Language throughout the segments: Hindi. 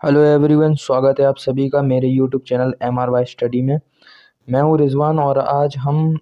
हेलो एवरीवन, स्वागत है आप सभी का मेरे यूट्यूब चैनल MRY स्टडी में। मैं हूं रिजवान और आज हम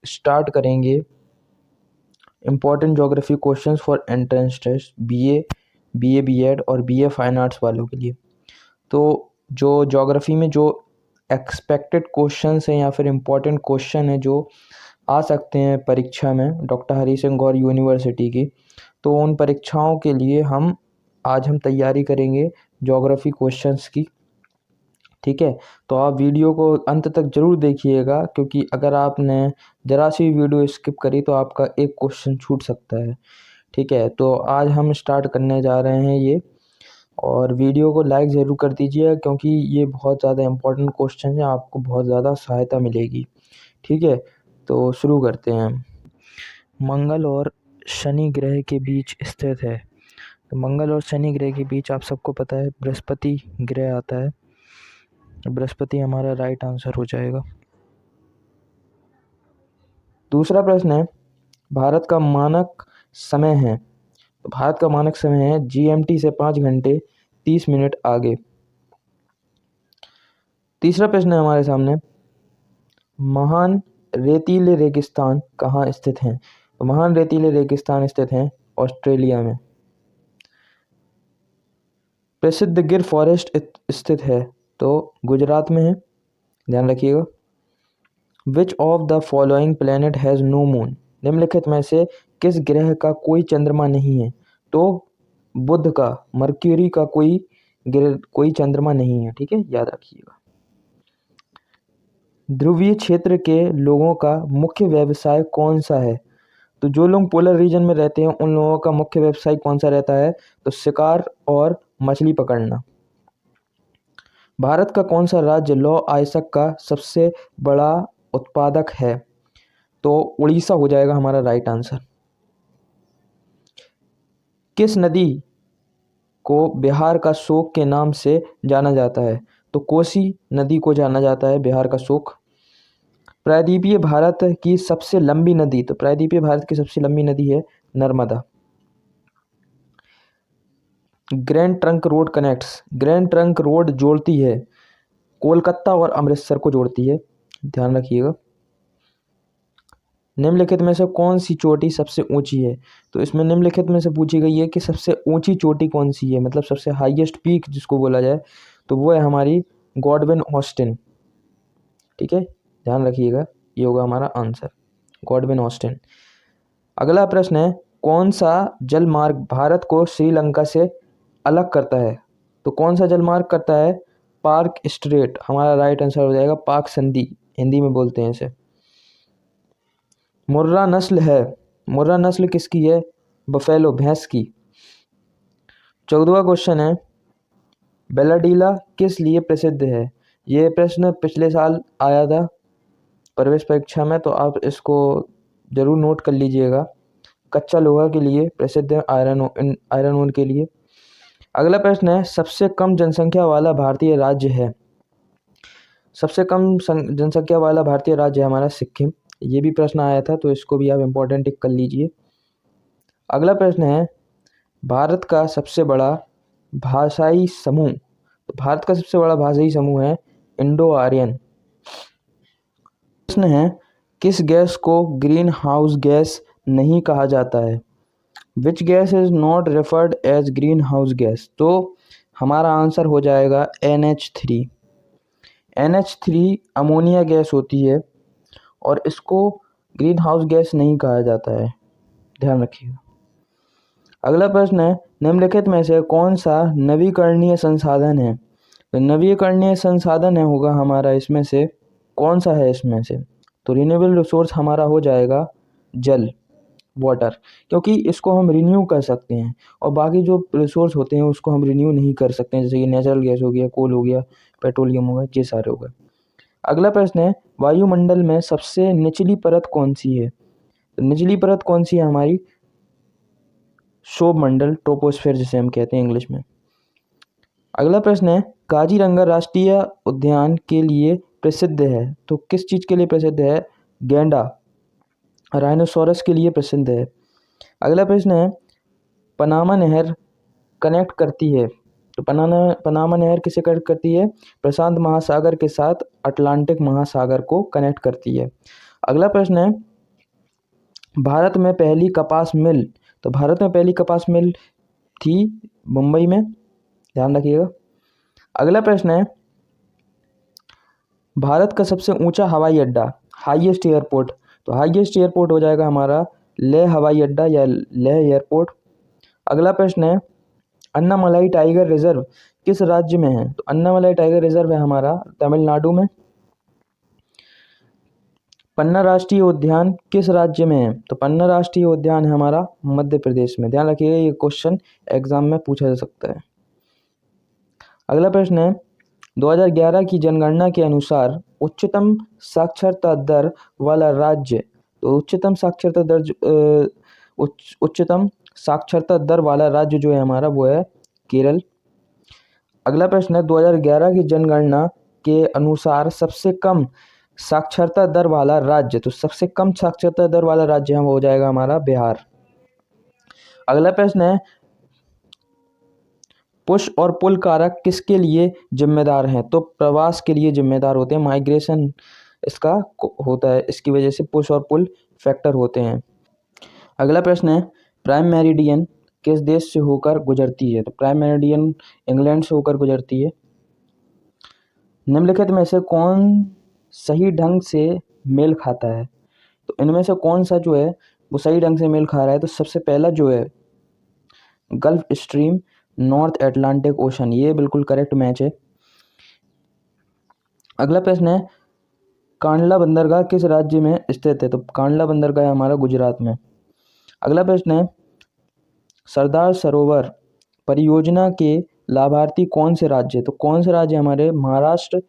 स्टार्ट करेंगे important geography questions for entrance test BA BEd और बीए फाइन आर्ट्स वालों के लिए। तो जो ज्योग्राफी में जो एक्सपेक्टेड क्वेश्चंस हैं या फिर इम्पोर्टेंट क्वेश्चन है जो आ सकते हैं परीक्षा में डॉक्टर हरी सिंह गौर यूनिवर्सिटी की, तो उन परीक्षाओं के लिए आज हम तैयारी करेंगे ज्योग्राफी क्वेश्चंस की। ठीक है, तो आप वीडियो को अंत तक ज़रूर देखिएगा, क्योंकि अगर आपने ज़रा सी वीडियो स्किप करी तो आपका एक क्वेश्चन छूट सकता है। ठीक है, तो आज हम स्टार्ट करने जा रहे हैं ये, और वीडियो को लाइक ज़रूर कर दीजिएगा क्योंकि ये बहुत ज़्यादा इम्पोर्टेंट क्वेश्चन है, आपको बहुत ज़्यादा सहायता मिलेगी। ठीक है, तो शुरू करते हैं। मंगल और शनि ग्रह के बीच स्थित है। तो मंगल और शनि ग्रह के बीच आप सबको पता है बृहस्पति ग्रह आता है। बृहस्पति हमारा राइट आंसर हो जाएगा। दूसरा प्रश्न है, भारत का मानक समय है। तो भारत का मानक समय है GMT से 5 घंटे 30 मिनट आगे। तीसरा प्रश्न है हमारे सामने, महान रेतीले रेगिस्तान कहाँ स्थित हैं। तो महान रेतीले रेगिस्तान स्थित हैं ऑस्ट्रेलिया में। प्रसिद्ध गिर फॉरेस्ट स्थित है तो गुजरात में है, ध्यान रखिएगा। Which of the following planet has no moon. निम्नलिखित में से किस ग्रह का कोई चंद्रमा नहीं है। तो बुध का, मर्क्यूरी का कोई चंद्रमा नहीं है। ठीक है, याद रखिएगा। ध्रुवीय क्षेत्र के लोगों का मुख्य व्यवसाय कौन सा है। तो जो लोग पोलर रीजन में रहते हैं उन लोगों का मुख्य व्यवसाय कौन सा रहता है। तो शिकार और मछली पकड़ना। भारत का कौन सा राज्य लौह अयस्क का सबसे बड़ा उत्पादक है। तो उड़ीसा हो जाएगा हमारा राइट आंसर। किस नदी को बिहार का शोक के नाम से जाना जाता है। तो कोसी नदी को जाना जाता है बिहार का शोक। प्रायद्वीपीय भारत की सबसे लंबी नदी। तो प्रायद्वीपीय भारत की सबसे लंबी नदी है Narmada. Grand trunk road connects. Grand trunk road जोड़ती है कोलकाता और अमृतसर को जोड़ती है, ध्यान रखिएगा। निम्नलिखित में से कौन सी चोटी सबसे ऊंची है। तो इसमें निम्नलिखित में से पूछी गई है कि सबसे ऊंची चोटी कौन सी है, मतलब सबसे हाईएस्ट पीक जिसको बोला जाए, तो वो है हमारी गॉडविन ऑस्टिन। ठीक है, ध्यान रखिएगा, ये होगा हमारा आंसर, गॉडविन ऑस्टिन। अगला प्रश्न है, कौन सा जलमार्ग भारत को श्रीलंका से अलग करता है। तो कौन सा जलमार्ग करता है, पार्क स्ट्रेट हमारा राइट आंसर हो जाएगा, पाक संधि हिंदी में बोलते हैं इसे। मुर्रा नस्ल है, मुर्रा नस्ल किसकी है, बफेलो भैंस की। 14वां क्वेश्चन है, बेलाडीला किस लिए प्रसिद्ध है। ये प्रश्न पिछले साल आया था प्रवेश परीक्षा में, तो आप इसको जरूर नोट कर लीजिएगा। कच्चा लोहा के लिए प्रसिद्ध है, आयरन ओर के लिए। अगला प्रश्न है, सबसे कम जनसंख्या वाला भारतीय राज्य है। सबसे कम जनसंख्या वाला भारतीय राज्य है हमारा सिक्किम। ये भी प्रश्न आया था, तो इसको भी आप इम्पोर्टेंट टिक कर लीजिए। अगला प्रश्न है, भारत का सबसे बड़ा भाषाई समूह। तो भारत का सबसे बड़ा भाषाई समूह है इंडो आर्यन। प्रश्न है, किस गैस को ग्रीन हाउस गैस नहीं कहा जाता है। Which gas is not referred as green house gas. तो हमारा आंसर हो जाएगा NH3। NH3 अमोनिया गैस होती है और इसको ग्रीन हाउस गैस नहीं कहा जाता है, ध्यान रखिएगा। अगला प्रश्न है, निम्नलिखित में से कौन सा नवीकरणीय संसाधन है। तो नवीकरणीय संसाधन है होगा हमारा इसमें से, कौन सा है इसमें से। तो रिन्यूएबल रिसोर्स हमारा हो जाएगा जल, वाटर, क्योंकि इसको हम रिन्यू कर सकते हैं और बाकी जो रिसोर्स होते हैं उसको हम रिन्यू नहीं कर सकते हैं, जैसे कि नेचुरल गैस हो गया, कोल हो गया, पेट्रोलियम हो गया, ये सारे हो गए। अगला प्रश्न है, वायुमंडल में सबसे निचली परत कौन सी है। तो निचली परत कौन सी है हमारी, शोभमंडल, ट्रोपोस्फेयर जिसे हम कहते हैं इंग्लिश में। अगला प्रश्न है, काजीरंगा राष्ट्रीय उद्यान के लिए प्रसिद्ध है। तो किस चीज़ के लिए प्रसिद्ध है, गैंडा, राइनोसोरस के लिए प्रसिद्ध है। अगला प्रश्न है, पनामा नहर कनेक्ट करती है। तो पनामा नहर किसे कनेक्ट करती है? प्रशांत महासागर के साथ अटलांटिक महासागर को कनेक्ट करती है। अगला प्रश्न है, भारत में पहली कपास मिल, तो भारत में पहली कपास मिल थी मुंबई में, ध्यान रखिएगा। अगला प्रश्न है, भारत का सबसे ऊंचा हवाई अड्डा, हाईएस्ट एयरपोर्ट, तो हाईएस्ट एयरपोर्ट हो जाएगा हमारा लेह हवाई अड्डा या लेह एयरपोर्ट। अगला प्रश्न है, अन्नामलाई टाइगर रिजर्व किस राज्य में है? तो अन्नामलाई टाइगर रिजर्व है हमारा तमिलनाडु में। पन्ना राष्ट्रीय उद्यान किस राज्य में है? तो पन्ना राष्ट्रीय उद्यान है हमारा मध्य प्रदेश में। ध्यान रखिएगा, ये क्वेश्चन एग्जाम में पूछा जा सकता है। अगला प्रश्न है, 2011 की जनगणना के अनुसार उच्चतम साक्षरता दर वाला राज्य, तो उच्चतम साक्षरता दर वाला राज्य जो है हमारा वो है केरल। अगला प्रश्न है, 2011 की जनगणना के अनुसार सबसे कम साक्षरता दर वाला राज्य, तो सबसे कम साक्षरता दर वाला राज्य है वो हो जाएगा हमारा बिहार। अगला प्रश्न है, पुश और पुल कारक किसके लिए जिम्मेदार हैं? तो प्रवास के लिए जिम्मेदार होते हैं, माइग्रेशन इसका होता है, इसकी वजह से पुश और पुल फैक्टर होते हैं। अगला प्रश्न है, प्राइम मेरिडियन किस देश से होकर गुजरती है? तो प्राइम मेरिडियन इंग्लैंड से होकर गुजरती है। निम्नलिखित में से कौन सही ढंग से मेल खाता है? तो इनमें से कौन सा जो है वो सही ढंग से मेल खा रहा है? तो सबसे पहला जो है gulf stream, north Atlantic ocean, ये बिल्कुल करेक्ट मैच है। अगला प्रश्न है, कांडला बंदरगाह किस राज्य में स्थित है? तो कांडला बंदरगाह है हमारा गुजरात में। अगला प्रश्न है, सरदार सरोवर परियोजना के लाभार्थी कौन से राज्य है? तो कौन से राज्य हमारे? महाराष्ट्र,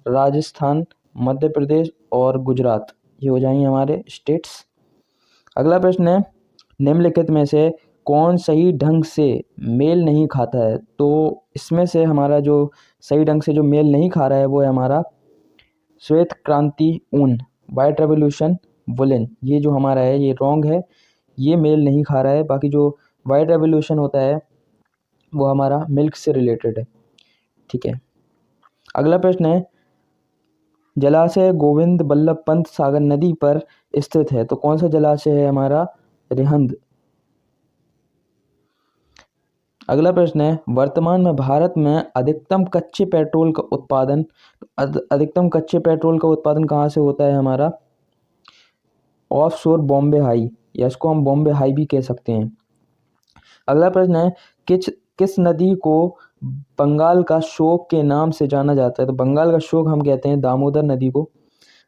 राजस्थान, मध्य प्रदेश और गुजरात, ये हो जाएंगे हमारे स्टेट्स। अगला प्रश्न है, निम्नलिखित में से कौन सही ढंग से मेल नहीं खाता है? तो इसमें से हमारा जो सही ढंग से जो मेल नहीं खा रहा है वो है हमारा श्वेत क्रांति ऊन, वाइट रेवोल्यूशन वुलन, ये जो हमारा है ये रॉन्ग है, ये मेल नहीं खा रहा है। बाकी जो वाइट रेवोल्यूशन होता है वो हमारा मिल्क से रिलेटेड है, ठीक है। अगला प्रश्न है, जलाशय गोविंद बल्लभ पंत सागर नदी पर स्थित है, तो कौन सा जलाशय है हमारा? रिहंद। अगला प्रश्न है, वर्तमान में भारत में अधिकतम कच्चे पेट्रोल का उत्पादन कहाँ से होता है हमारा? ऑफशोर बॉम्बे हाई, या इसको हम बॉम्बे हाई भी कह सकते हैं। अगला प्रश्न है, किस नदी को बंगाल का शोक के नाम से जाना जाता है? तो बंगाल का शोक हम कहते हैं दामोदर नदी को,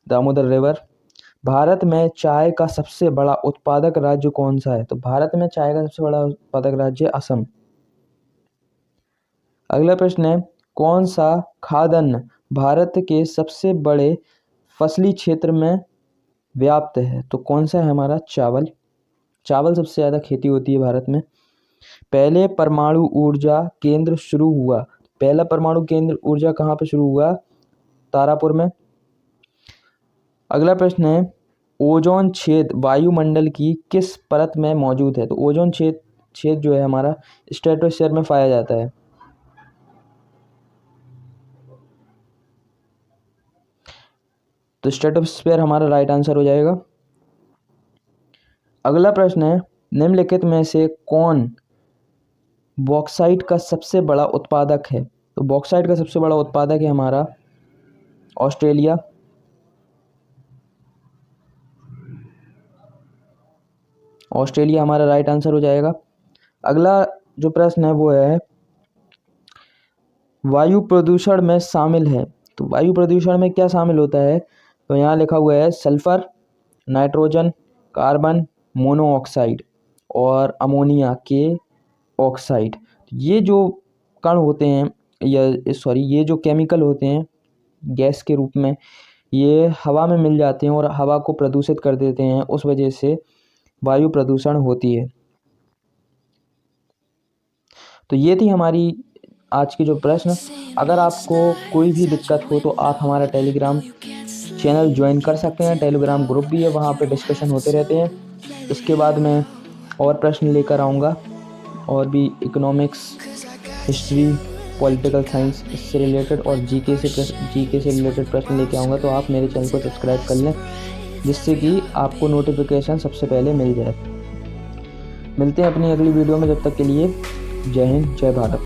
दामोदर रिवर। भारत में चाय का सबसे बड़ा उत्पादक राज्य कौन सा है? तो भारत में चाय का सबसे बड़ा उत्पादक राज्य असम। अगला प्रश्न है, कौन सा खाद्यान्न भारत के सबसे बड़े फसली क्षेत्र में व्याप्त है? तो कौन सा है हमारा? चावल। चावल सबसे ज़्यादा खेती होती है भारत में। पहले परमाणु ऊर्जा केंद्र शुरू हुआ, पहला परमाणु केंद्र ऊर्जा कहाँ पे शुरू हुआ? तारापुर में। अगला प्रश्न है, ओजोन छेद वायुमंडल की किस परत में मौजूद है? तो ओजोन छेद जो है हमारा स्ट्रेटोस्फीयर में पाया जाता है। तो स्ट्रेटोस्फीयर हमारा राइट आंसर हो जाएगा। अगला प्रश्न है, निम्नलिखित में से कौन बॉक्साइट का सबसे बड़ा उत्पादक है? तो बॉक्साइट का सबसे बड़ा उत्पादक है हमारा ऑस्ट्रेलिया। ऑस्ट्रेलिया हमारा राइट आंसर हो जाएगा। अगला जो प्रश्न है वो है, वायु प्रदूषण में शामिल है, तो वायु प्रदूषण में क्या शामिल होता है? तो यहाँ लिखा हुआ है सल्फर, नाइट्रोजन, कार्बन मोनोऑक्साइड और अमोनिया के ऑक्साइड। ये जो कण होते हैं ये जो केमिकल होते हैं गैस के रूप में, ये हवा में मिल जाते हैं और हवा को प्रदूषित कर देते हैं, उस वजह से वायु प्रदूषण होती है। तो ये थी हमारी आज की जो प्रश्न। अगर आपको कोई भी दिक्कत हो तो आप हमारा टेलीग्राम चैनल ज्वाइन कर सकते हैं, टेलीग्राम ग्रुप भी है, वहाँ पे डिस्कशन होते रहते हैं। इसके बाद मैं और प्रश्न लेकर आऊँगा और भी इकोनॉमिक्स, हिस्ट्री पॉलिटिकल साइंस से रिलेटेड और जीके से रिलेटेड प्रश्न लेके आऊँगा, तो आप मेरे चैनल को सब्सक्राइब कर लें, जिससे कि आपको नोटिफिकेशन सबसे पहले मिल जाए। मिलते हैं अपनी अगली वीडियो में, जब तक के लिए जय हिंद, जय भारत।